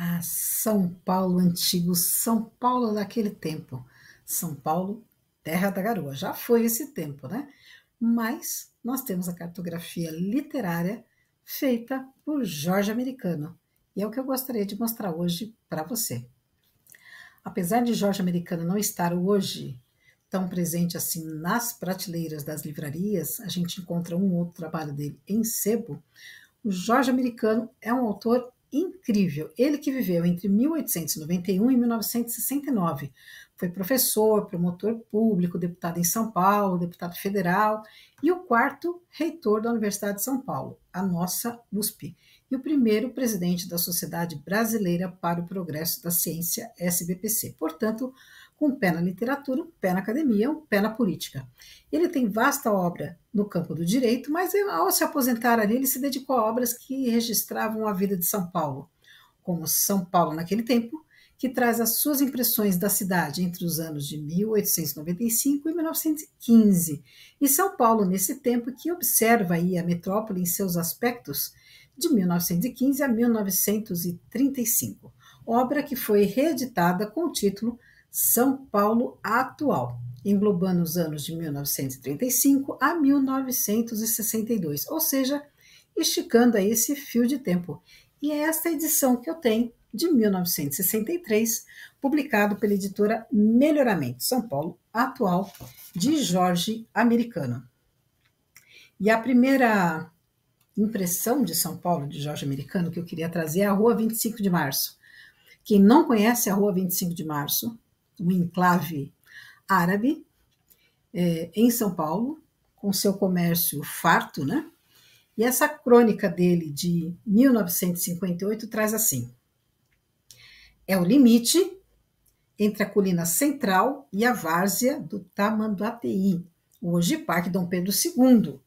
Ah, São Paulo antigo, São Paulo daquele tempo. São Paulo, terra da garoa. Já foi esse tempo, né? Mas nós temos a cartografia literária feita por Jorge Americano. E é o que eu gostaria de mostrar hoje para você. Apesar de Jorge Americano não estar hoje tão presente assim nas prateleiras das livrarias, a gente encontra um outro trabalho dele em sebo. O Jorge Americano é um autor incrível. Ele que viveu entre 1891 e 1969. Foi professor, promotor público, deputado em São Paulo, deputado federal e o quarto reitor da Universidade de São Paulo, a nossa USP, e o primeiro presidente da Sociedade Brasileira para o Progresso da Ciência, SBPC. Portanto, com um pé na literatura, um pé na academia, um pé na política. Ele tem vasta obra no campo do direito, mas ao se aposentar ali, ele se dedicou a obras que registravam a vida de São Paulo, como São Paulo naquele tempo, que traz as suas impressões da cidade entre os anos de 1895 e 1915, e São Paulo nesse tempo que observa aí a metrópole em seus aspectos de 1915 a 1935, obra que foi reeditada com o título São Paulo Atual, englobando os anos de 1935 a 1962, ou seja, esticando aí esse fio de tempo. E é esta edição que eu tenho, de 1963, publicado pela editora Melhoramento, São Paulo Atual, de Jorge Americano. E a primeira impressão de São Paulo, de Jorge Americano, que eu queria trazer é a Rua 25 de Março. Quem não conhece a Rua 25 de Março, um enclave árabe, em São Paulo, com seu comércio farto, né? E essa crônica dele, de 1958, traz assim: é o limite entre a colina central e a várzea do Tamanduateí, hoje Parque Dom Pedro II.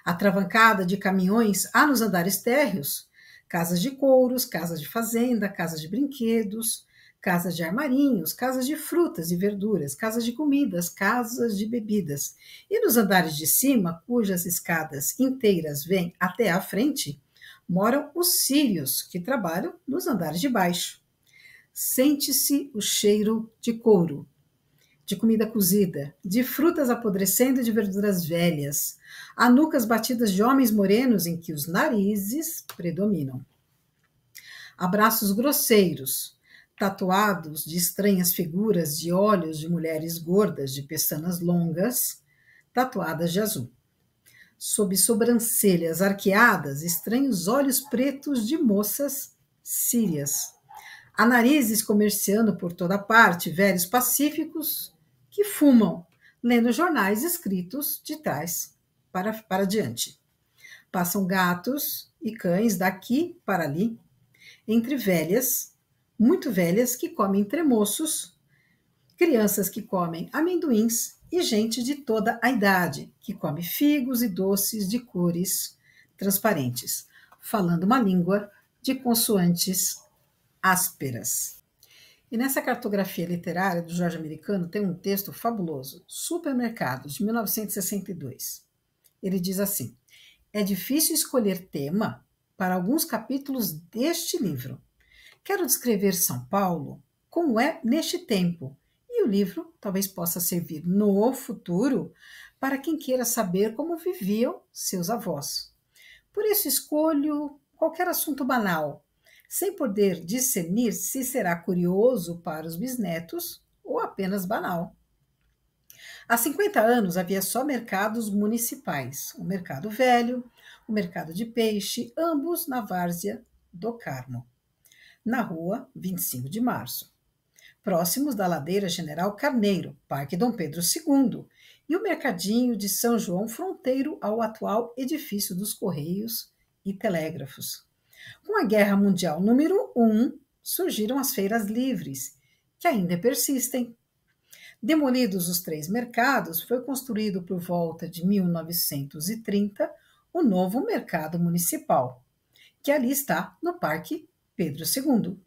Atravancada de caminhões há nos andares térreos casas de couros, casas de fazenda, casas de brinquedos, casas de armarinhos, casas de frutas e verduras, casas de comidas, casas de bebidas. E nos andares de cima, cujas escadas inteiras vêm até à frente, moram os sírios, que trabalham nos andares de baixo. Sente-se o cheiro de couro, de comida cozida, de frutas apodrecendo e de verduras velhas. Há nucas batidas de homens morenos em que os narizes predominam. Abraços grosseiros, tatuados de estranhas figuras de olhos de mulheres gordas de pestanas longas, tatuadas de azul. Sob sobrancelhas arqueadas, estranhos olhos pretos de moças sírias. Há narizes comerciando por toda parte, velhos pacíficos que fumam, lendo jornais escritos de trás para diante. Passam gatos e cães daqui para ali, entre velhas, muito velhas, que comem tremoços, crianças que comem amendoins e gente de toda a idade, que come figos e doces de cores transparentes, falando uma língua de consoantes ásperas. E nessa cartografia literária do Jorge Americano tem um texto fabuloso, Supermercados, de 1962. Ele diz assim: é difícil escolher tema para alguns capítulos deste livro. Quero descrever São Paulo como é neste tempo, e o livro talvez possa servir no futuro para quem queira saber como viviam seus avós. Por isso escolho qualquer assunto banal, sem poder discernir se será curioso para os bisnetos ou apenas banal. Há 50 anos havia só mercados municipais, o Mercado Velho, o Mercado de Peixe, ambos na várzea do Carmo, na rua 25 de Março, próximos da ladeira General Carneiro, Parque Dom Pedro II, e o Mercadinho de São João, fronteiro ao atual edifício dos Correios e Telégrafos. Com a Guerra Mundial número I, surgiram as feiras livres, que ainda persistem. Demolidos os 3 mercados, foi construído por volta de 1930 o novo mercado municipal, que ali está no Parque Pedro II.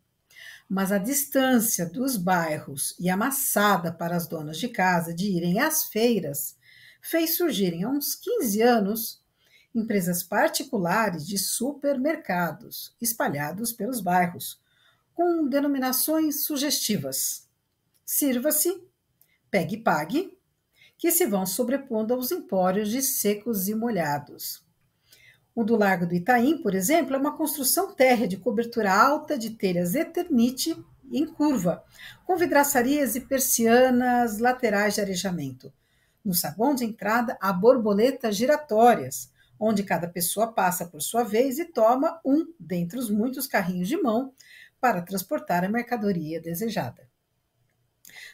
Mas a distância dos bairros e a maçada para as donas de casa de irem às feiras fez surgirem há uns 15 anos empresas particulares de supermercados espalhados pelos bairros, com denominações sugestivas. Sirva-se, pegue e pague, que se vão sobrepondo aos empórios de secos e molhados. O do Largo do Itaim, por exemplo, é uma construção térrea de cobertura alta de telhas Eternite em curva, com vidraçarias e persianas laterais de arejamento. No saguão de entrada, há borboletas giratórias, onde cada pessoa passa por sua vez e toma um dentre os muitos carrinhos de mão para transportar a mercadoria desejada.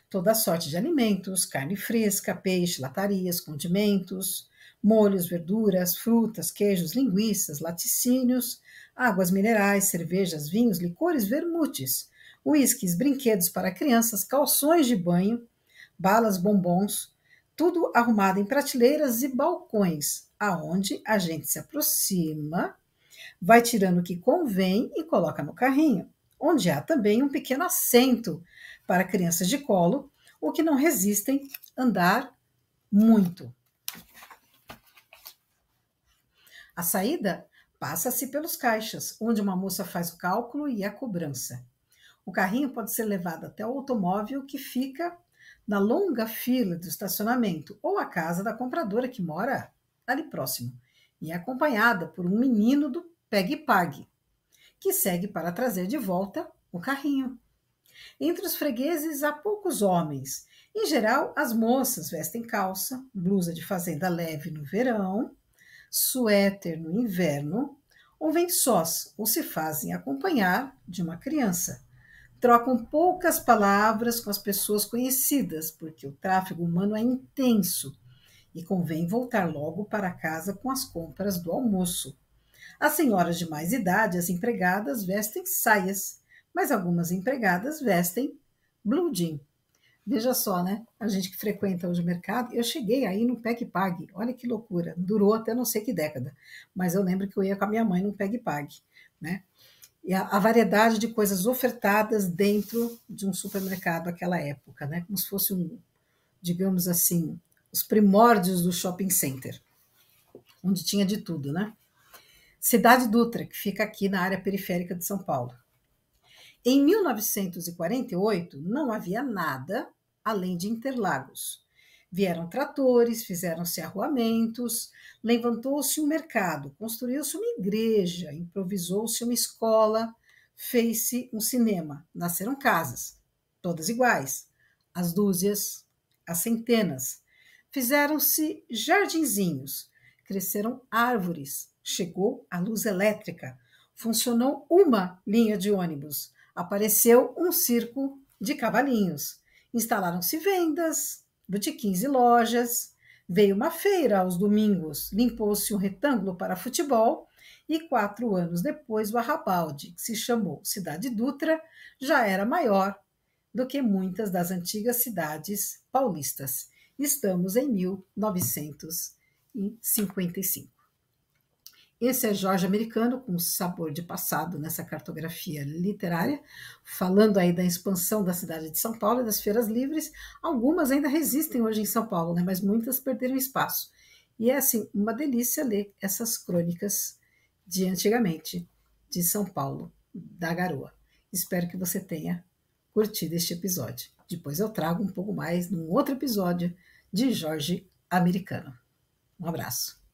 Toda sorte de alimentos, carne fresca, peixe, latarias, condimentos, molhos, verduras, frutas, queijos, linguiças, laticínios, águas minerais, cervejas, vinhos, licores, vermutes, uísques, brinquedos para crianças, calções de banho, balas, bombons, tudo arrumado em prateleiras e balcões, aonde a gente se aproxima, vai tirando o que convém e coloca no carrinho, onde há também um pequeno assento para crianças de colo, ou que não resistem andar muito. A saída passa-se pelos caixas, onde uma moça faz o cálculo e a cobrança. O carrinho pode ser levado até o automóvel que fica na longa fila do estacionamento ou a casa da compradora que mora ali próximo e é acompanhada por um menino do Pegue e Pague, que segue para trazer de volta o carrinho. Entre os fregueses há poucos homens. Em geral, as moças vestem calça, blusa de fazenda leve no verão, suéter no inverno, ou vêm sós ou se fazem acompanhar de uma criança. Trocam poucas palavras com as pessoas conhecidas, porque o tráfego humano é intenso e convém voltar logo para casa com as compras do almoço. As senhoras de mais idade, as empregadas, vestem saias, mas algumas empregadas vestem blue jean. Veja só, né? A gente que frequenta hoje o mercado, eu cheguei aí no Pegue e Pague, olha que loucura, durou até não sei que década, mas eu lembro que eu ia com a minha mãe no Pegue e Pague, né? E a variedade de coisas ofertadas dentro de um supermercado naquela época, né? Como se fosse digamos assim, os primórdios do shopping center, onde tinha de tudo, né? Cidade Dutra, que fica aqui na área periférica de São Paulo. Em 1948, não havia nada além de Interlagos. Vieram tratores, fizeram-se arruamentos, levantou-se um mercado, construiu-se uma igreja, improvisou-se uma escola, fez-se um cinema, nasceram casas, todas iguais, as dúzias, as centenas. Fizeram-se jardinzinhos, cresceram árvores, chegou a luz elétrica, funcionou uma linha de ônibus, apareceu um circo de cavalinhos, instalaram-se vendas, botiquins e lojas, veio uma feira aos domingos, limpou-se um retângulo para futebol e 4 anos depois o arrabalde, que se chamou Cidade Dutra, já era maior do que muitas das antigas cidades paulistas. Estamos em 1955. Esse é Jorge Americano, com sabor de passado nessa cartografia literária, falando aí da expansão da cidade de São Paulo e das feiras livres. Algumas ainda resistem hoje em São Paulo, né? Mas muitas perderam espaço. E é, assim, uma delícia ler essas crônicas de antigamente, de São Paulo, da Garoa. Espero que você tenha curtido este episódio. Depois eu trago um pouco mais num outro episódio de Jorge Americano. Um abraço.